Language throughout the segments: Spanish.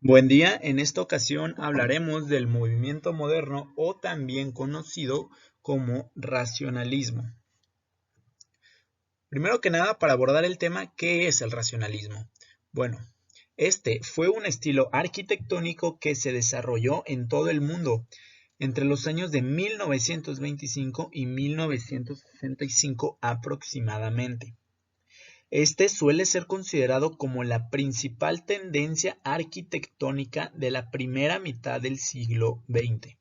Buen día, en esta ocasión hablaremos del movimiento moderno o también conocido como racionalismo. Primero que nada, para abordar el tema, ¿qué es el racionalismo? Bueno, este fue un estilo arquitectónico que se desarrolló en todo el mundo entre los años de 1925 y 1965 aproximadamente. Este suele ser considerado como la principal tendencia arquitectónica de la primera mitad del siglo XX.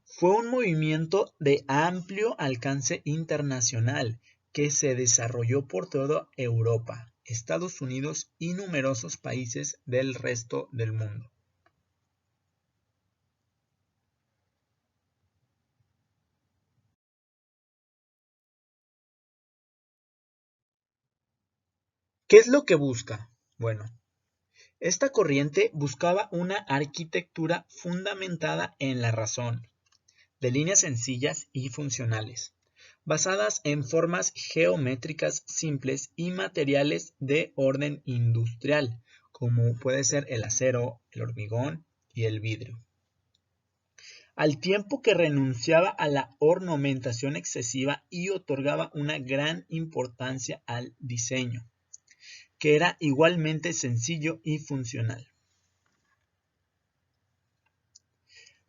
Fue un movimiento de amplio alcance internacional que se desarrolló por toda Europa, Estados Unidos y numerosos países del resto del mundo. ¿Qué es lo que busca? Bueno, esta corriente buscaba una arquitectura fundamentada en la razón, de líneas sencillas y funcionales, basadas en formas geométricas simples y materiales de orden industrial, como puede ser el acero, el hormigón y el vidrio. Al tiempo que renunciaba a la ornamentación excesiva y otorgaba una gran importancia al diseño, que era igualmente sencillo y funcional.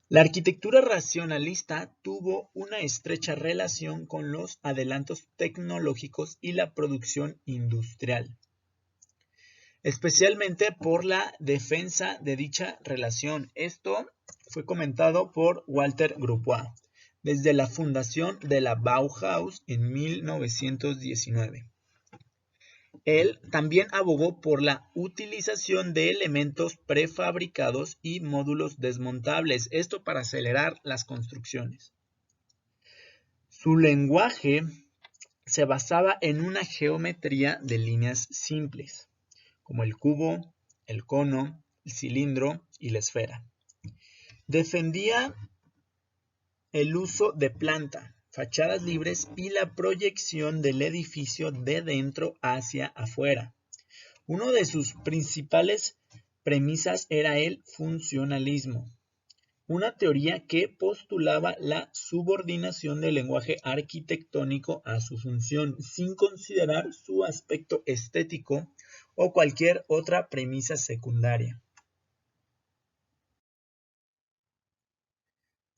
La arquitectura racionalista tuvo una estrecha relación con los adelantos tecnológicos y la producción industrial, especialmente por la defensa de dicha relación. Esto fue comentado por Walter Gropius desde la fundación de la Bauhaus en 1919. Él también abogó por la utilización de elementos prefabricados y módulos desmontables, esto para acelerar las construcciones. Su lenguaje se basaba en una geometría de líneas simples, como el cubo, el cono, el cilindro y la esfera. Defendía el uso de planta, fachadas libres y la proyección del edificio de dentro hacia afuera. Una de sus principales premisas era el funcionalismo, una teoría que postulaba la subordinación del lenguaje arquitectónico a su función, sin considerar su aspecto estético o cualquier otra premisa secundaria.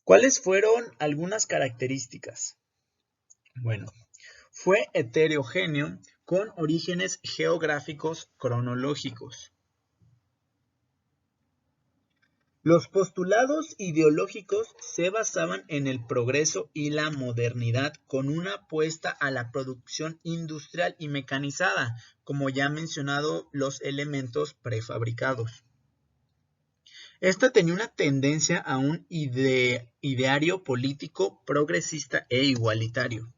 ¿Cuáles fueron algunas características? Bueno, fue heterogéneo con orígenes geográficos cronológicos. Los postulados ideológicos se basaban en el progreso y la modernidad con una apuesta a la producción industrial y mecanizada, como ya mencionado, los elementos prefabricados. Esta tenía una tendencia a un ideario político progresista e igualitario.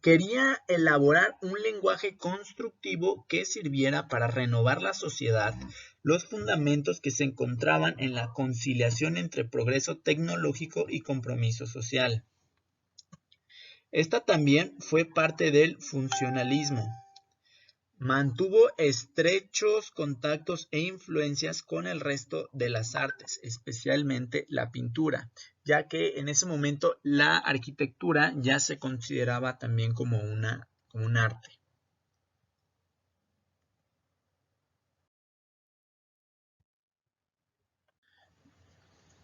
Quería elaborar un lenguaje constructivo que sirviera para renovar la sociedad, los fundamentos que se encontraban en la conciliación entre progreso tecnológico y compromiso social. Esta también fue parte del funcionalismo. Mantuvo estrechos contactos e influencias con el resto de las artes, especialmente la pintura, ya que en ese momento la arquitectura ya se consideraba también como un arte.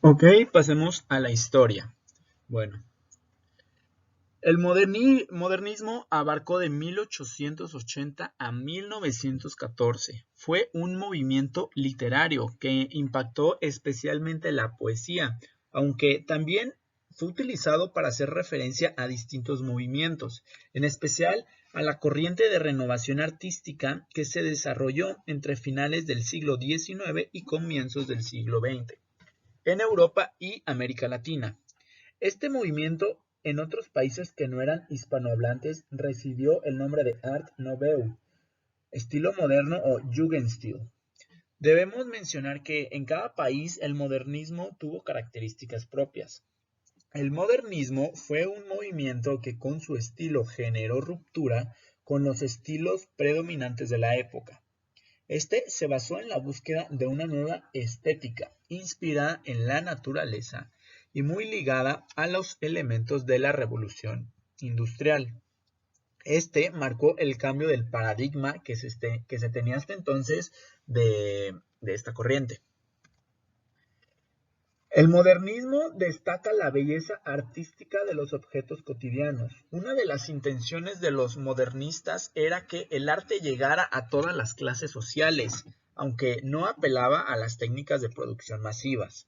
Ok, pasemos a la historia. Bueno, el modernismo abarcó de 1880 a 1914. Fue un movimiento literario que impactó especialmente la poesía, aunque también fue utilizado para hacer referencia a distintos movimientos, en especial a la corriente de renovación artística que se desarrolló entre finales del siglo XIX y comienzos del siglo XX en Europa y América Latina. Este movimiento, en otros países que no eran hispanohablantes, recibió el nombre de Art Nouveau, estilo moderno o Jugendstil. Debemos mencionar que en cada país el modernismo tuvo características propias. El modernismo fue un movimiento que con su estilo generó ruptura con los estilos predominantes de la época. Este se basó en la búsqueda de una nueva estética, inspirada en la naturaleza y muy ligada a los elementos de la revolución industrial. Este marcó el cambio del paradigma que se tenía hasta entonces de esta corriente. El modernismo destaca la belleza artística de los objetos cotidianos. Una de las intenciones de los modernistas era que el arte llegara a todas las clases sociales, aunque no apelaba a las técnicas de producción masivas.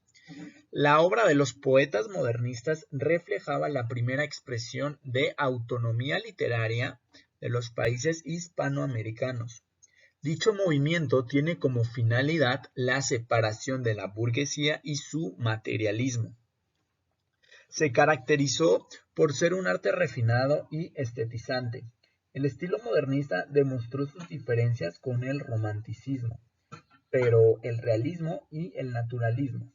La obra de los poetas modernistas reflejaba la primera expresión de autonomía literaria de los países hispanoamericanos. Dicho movimiento tiene como finalidad la separación de la burguesía y su materialismo. Se caracterizó por ser un arte refinado y estetizante. El estilo modernista demostró sus diferencias con el romanticismo, pero el realismo y el naturalismo.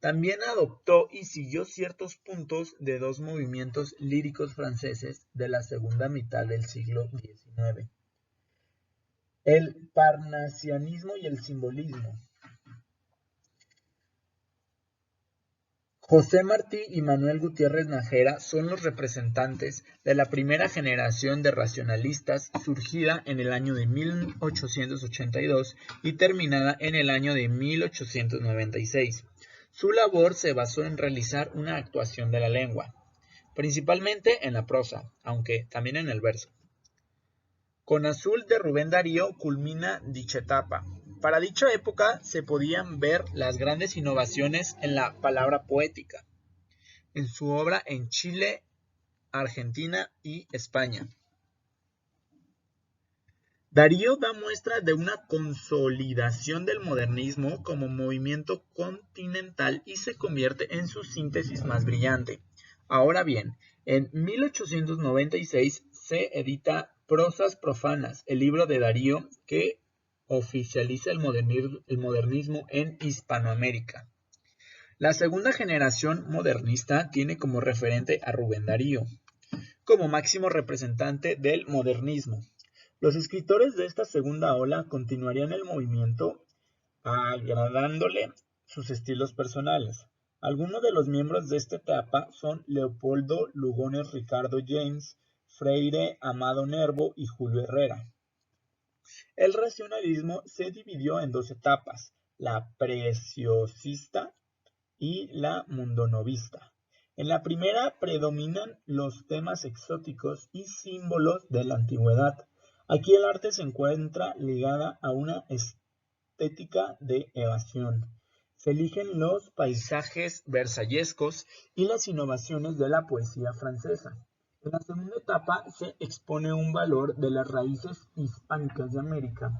También adoptó y siguió ciertos puntos de dos movimientos líricos franceses de la segunda mitad del siglo XIX. El parnasianismo y el simbolismo. José Martí y Manuel Gutiérrez Nájera son los representantes de la primera generación de racionalistas surgida en el año de 1882 y terminada en el año de 1896. Su labor se basó en realizar una actuación de la lengua, principalmente en la prosa, aunque también en el verso. Con Azul de Rubén Darío culmina dicha etapa. Para dicha época se podían ver las grandes innovaciones en la palabra poética, en su obra en Chile, Argentina y España. Darío da muestra de una consolidación del modernismo como movimiento continental y se convierte en su síntesis más brillante. Ahora bien, en 1896 se edita Prosas profanas, el libro de Darío que oficializa el modernismo en Hispanoamérica. La segunda generación modernista tiene como referente a Rubén Darío, como máximo representante del modernismo. Los escritores de esta segunda ola continuarían el movimiento agradándole sus estilos personales. Algunos de los miembros de esta etapa son Leopoldo Lugones Ricardo James, Freire Amado Nervo y Julio Herrera. El racionalismo se dividió en dos etapas, la preciosista y la mundonovista. En la primera predominan los temas exóticos y símbolos de la antigüedad. Aquí el arte se encuentra ligada a una estética de evasión. Se eligen los paisajes versallescos y las innovaciones de la poesía francesa. En la segunda etapa se expone un valor de las raíces hispánicas de América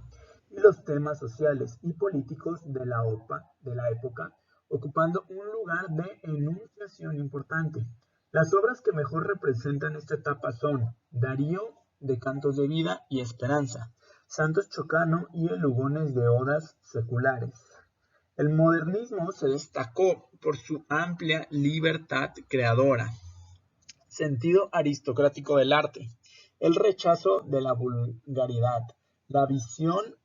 y los temas sociales y políticos de la época, ocupando un lugar de enunciación importante. Las obras que mejor representan esta etapa son Darío, de Cantos de Vida y Esperanza, Santos Chocano y el Lugones de Odas Seculares. El modernismo se destacó por su amplia libertad creadora, sentido aristocrático del arte, el rechazo de la vulgaridad, la visión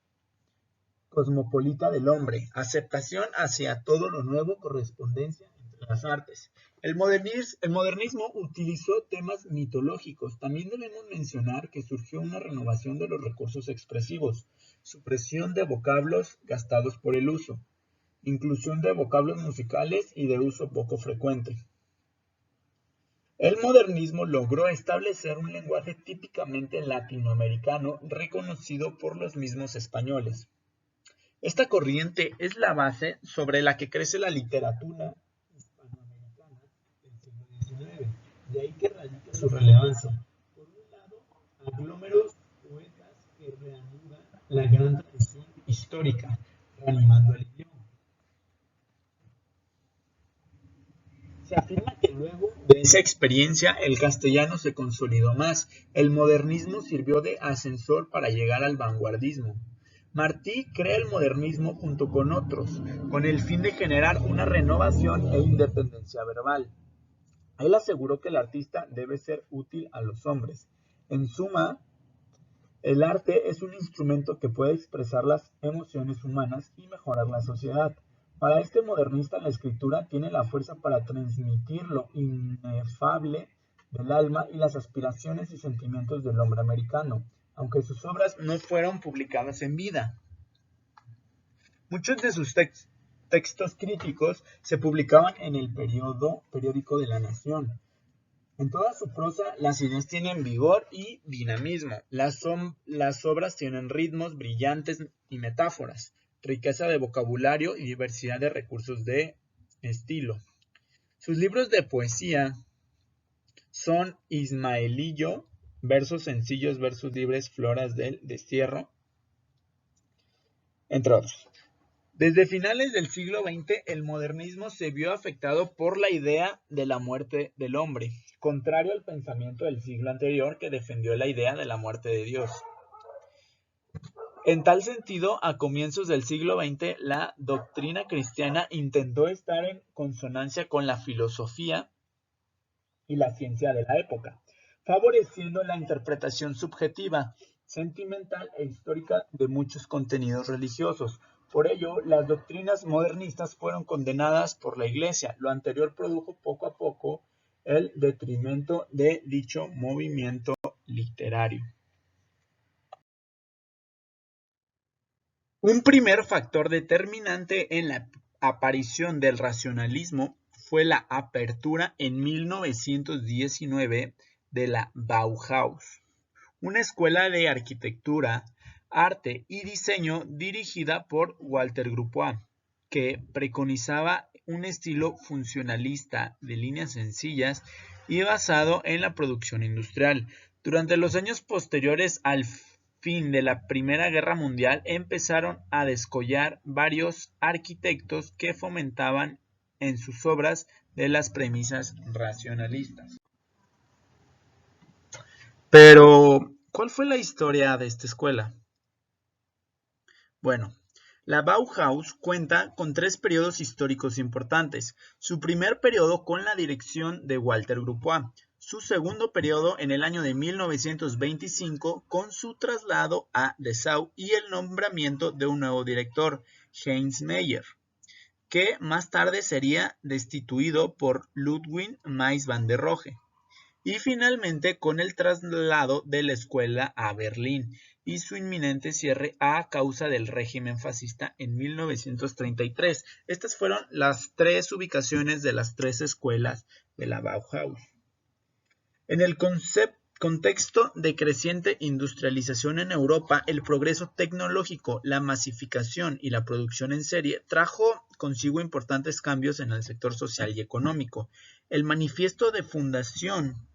cosmopolita del hombre, aceptación hacia todo lo nuevo, correspondencia entre las artes. El modernismo utilizó temas mitológicos. También debemos mencionar que surgió una renovación de los recursos expresivos, supresión de vocablos gastados por el uso, inclusión de vocablos musicales y de uso poco frecuente. El modernismo logró establecer un lenguaje típicamente latinoamericano reconocido por los mismos españoles. Esta corriente es la base sobre la que crece la literatura hispanoamericana del siglo XIX, de ahí que radica su relevancia. Por un lado, aglomerados poetas que reanudan la gran tradición histórica, reanimando el idioma. Se afirma que luego de esa experiencia el castellano se consolidó más. El modernismo sirvió de ascensor para llegar al vanguardismo. Martí crea el modernismo junto con otros, con el fin de generar una renovación e independencia verbal. Él aseguró que el artista debe ser útil a los hombres. En suma, El arte es un instrumento que puede expresar las emociones humanas y mejorar la sociedad. Para este modernista, la escritura tiene la fuerza para transmitir lo inefable del alma y las aspiraciones y sentimientos del hombre americano, aunque sus obras no fueron publicadas en vida. Muchos de sus textos críticos se publicaban en el periódico de La Nación. En toda su prosa, las ideas tienen vigor y dinamismo. Las obras tienen ritmos brillantes y metáforas, riqueza de vocabulario y diversidad de recursos de estilo. Sus libros de poesía son Ismaelillo, versos sencillos, versos libres, floras del destierro, entre otros. Desde finales del siglo XX, el modernismo se vio afectado por la idea de la muerte del hombre, contrario al pensamiento del siglo anterior que defendió la idea de la muerte de Dios. En tal sentido, a comienzos del siglo XX, la doctrina cristiana intentó estar en consonancia con la filosofía y la ciencia de la época, favoreciendo la interpretación subjetiva, sentimental e histórica de muchos contenidos religiosos. Por ello, las doctrinas modernistas fueron condenadas por la Iglesia. Lo anterior produjo poco a poco el detrimento de dicho movimiento literario. Un primer factor determinante en la aparición del racionalismo fue la apertura en 1919 de la Bauhaus, una escuela de arquitectura, arte y diseño dirigida por Walter Gropius, que preconizaba un estilo funcionalista de líneas sencillas y basado en la producción industrial. Durante los años posteriores al fin de la Primera Guerra Mundial empezaron a descollar varios arquitectos que fomentaban en sus obras de las premisas racionalistas. Pero, ¿cuál fue la historia de esta escuela? Bueno, la Bauhaus cuenta con 3 periodos históricos importantes. Su primer periodo con la dirección de Walter Gropius, su segundo periodo en el año de 1925 con su traslado a Dessau y el nombramiento de un nuevo director, Heinz Meyer, que más tarde sería destituido por Ludwig Mies van der Rohe. Y finalmente con el traslado de la escuela a Berlín y su inminente cierre a causa del régimen fascista en 1933. Estas fueron las 3 ubicaciones de las 3 escuelas de la Bauhaus. En el contexto de creciente industrialización en Europa, el progreso tecnológico, la masificación y la producción en serie trajo consigo importantes cambios en el sector social y económico. El manifiesto de fundación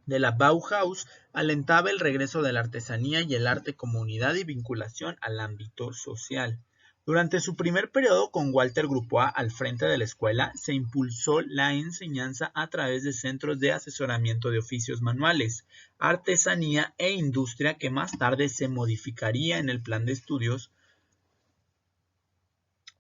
de la Bauhaus alentaba el regreso de la artesanía y el arte como unidad y vinculación al ámbito social. Durante su primer periodo con Walter Gropius al frente de la escuela, se impulsó la enseñanza a través de centros de asesoramiento de oficios manuales, artesanía e industria que más tarde se modificaría en el plan de estudios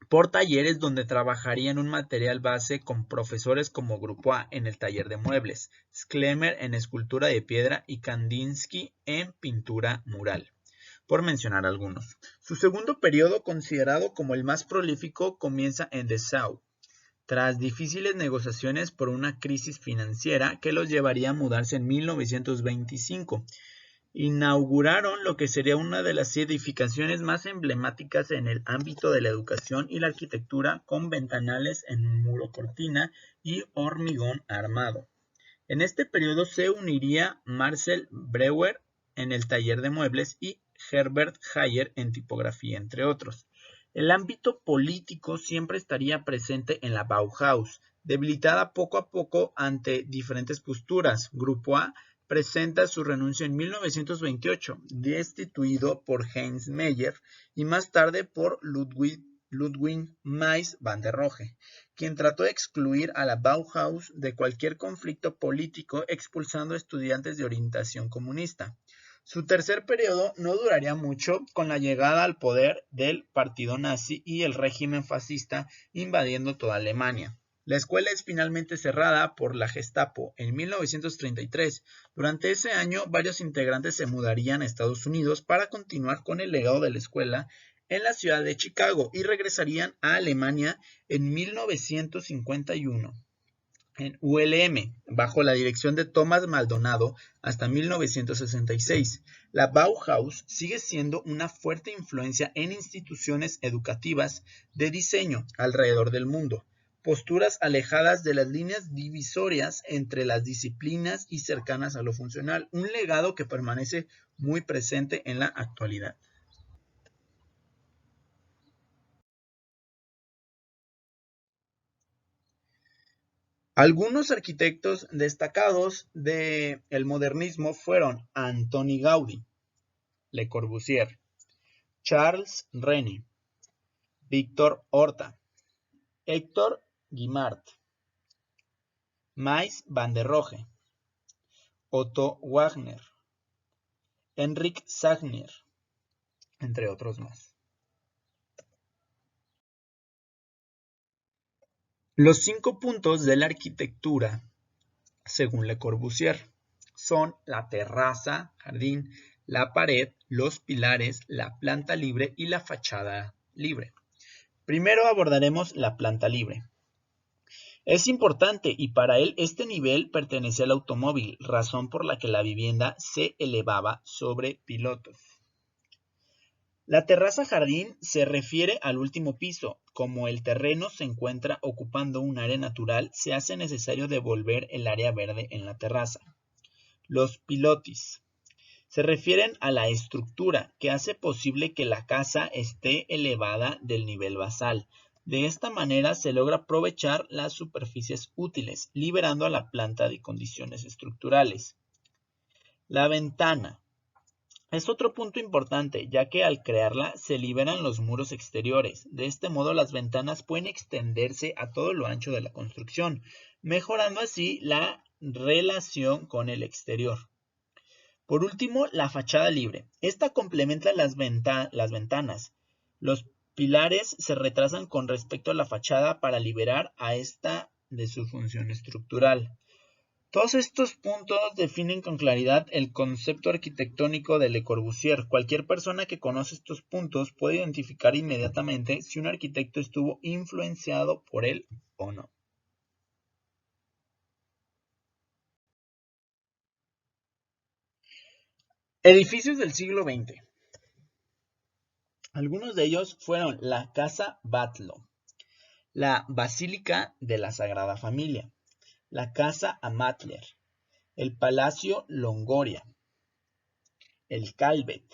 por talleres donde trabajarían un material base con profesores como Gropius en el taller de muebles, Schlemmer en escultura de piedra y Kandinsky en pintura mural, por mencionar algunos. Su segundo periodo, considerado como el más prolífico, comienza en Dessau, tras difíciles negociaciones por una crisis financiera que los llevaría a mudarse en 1925. Inauguraron lo que sería una de las edificaciones más emblemáticas en el ámbito de la educación y la arquitectura, con ventanales en muro cortina y hormigón armado. En este periodo se uniría Marcel Breuer en el taller de muebles y Herbert Hayer en tipografía, entre otros. El ámbito político siempre estaría presente en la Bauhaus, debilitada poco a poco ante diferentes posturas. Gropius presenta su renuncia en 1928, destituido por Heinz Meyer y más tarde por Ludwig Mies van der Rohe, quien trató de excluir a la Bauhaus de cualquier conflicto político expulsando a estudiantes de orientación comunista. Su tercer periodo no duraría mucho, con la llegada al poder del partido nazi y el régimen fascista invadiendo toda Alemania. La escuela es finalmente cerrada por la Gestapo en 1933. Durante ese año, varios integrantes se mudarían a Estados Unidos para continuar con el legado de la escuela en la ciudad de Chicago y regresarían a Alemania en 1951 en ULM, bajo la dirección de Tomás Maldonado, hasta 1966. La Bauhaus sigue siendo una fuerte influencia en instituciones educativas de diseño alrededor del mundo. Posturas alejadas de las líneas divisorias entre las disciplinas y cercanas a lo funcional, un legado que permanece muy presente en la actualidad. Algunos arquitectos destacados del modernismo fueron Antoni Gaudí, Le Corbusier, Charles René, Víctor Horta, Héctor Guimard, Mies van der Rohe, Otto Wagner, Henrik Sagner, entre otros más. Los 5 puntos de la arquitectura, según Le Corbusier, son la terraza, jardín, la pared, los pilares, la planta libre y la fachada libre. Primero abordaremos la planta libre. Es importante y para él este nivel pertenece al automóvil, razón por la que la vivienda se elevaba sobre pilotos. La terraza jardín se refiere al último piso. Como el terreno se encuentra ocupando un área natural, se hace necesario devolver el área verde en la terraza. Los pilotis se refieren a la estructura que hace posible que la casa esté elevada del nivel basal. De esta manera se logra aprovechar las superficies útiles, liberando a la planta de condiciones estructurales. La ventana es otro punto importante, ya que al crearla se liberan los muros exteriores. De este modo las ventanas pueden extenderse a todo lo ancho de la construcción, mejorando así la relación con el exterior. Por último, la fachada libre. Esta complementa las ventanas. Los pilares se retrasan con respecto a la fachada para liberar a esta de su función estructural. Todos estos puntos definen con claridad el concepto arquitectónico de Le Corbusier. Cualquier persona que conoce estos puntos puede identificar inmediatamente si un arquitecto estuvo influenciado por él o no. Edificios del siglo XX. Algunos de ellos fueron la Casa Batlló, la Basílica de la Sagrada Familia, la Casa Amatller, el Palacio Longoria, el Calvet,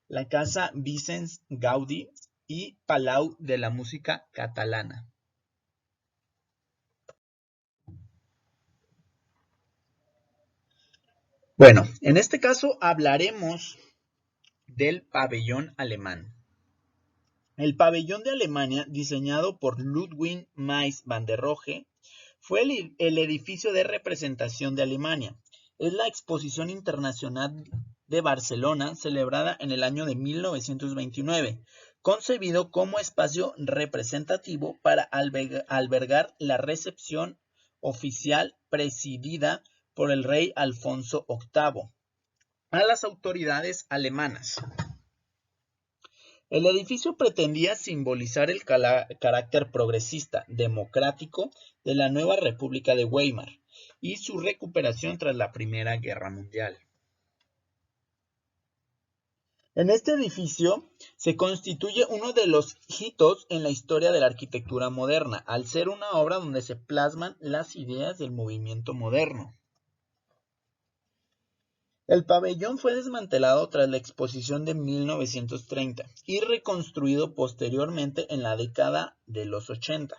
la Casa Vicenç Gaudí y Palau de la Música Catalana. Bueno, en este caso hablaremos del pabellón alemán. El pabellón de Alemania, diseñado por Ludwig Mies van der Rohe, fue el edificio de representación de Alemania. Es la exposición internacional de Barcelona, celebrada en el año de 1929, concebido como espacio representativo para albergar la recepción oficial presidida por el rey Alfonso VIII a las autoridades alemanas. El edificio pretendía simbolizar el carácter progresista, democrático de la nueva República de Weimar y su recuperación tras la Primera Guerra Mundial. En este edificio se constituye uno de los hitos en la historia de la arquitectura moderna, al ser una obra donde se plasman las ideas del movimiento moderno. El pabellón fue desmantelado tras la exposición de 1930 y reconstruido posteriormente en la década de los 80,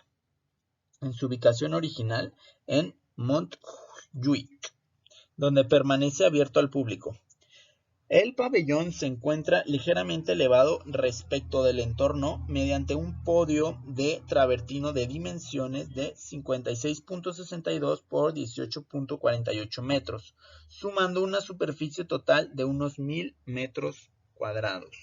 en su ubicación original en Montjuïc, donde permanece abierto al público. El pabellón se encuentra ligeramente elevado respecto del entorno mediante un podio de travertino de dimensiones de 56.62 por 18.48 metros, sumando una superficie total de unos 1000 metros cuadrados.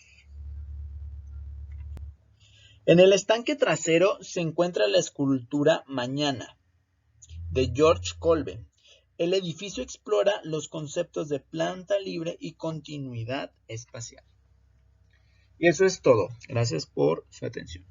En el estanque trasero se encuentra la escultura Mañana, de George Colbe. El edificio explora los conceptos de planta libre y continuidad espacial. Y eso es todo. Gracias por su atención.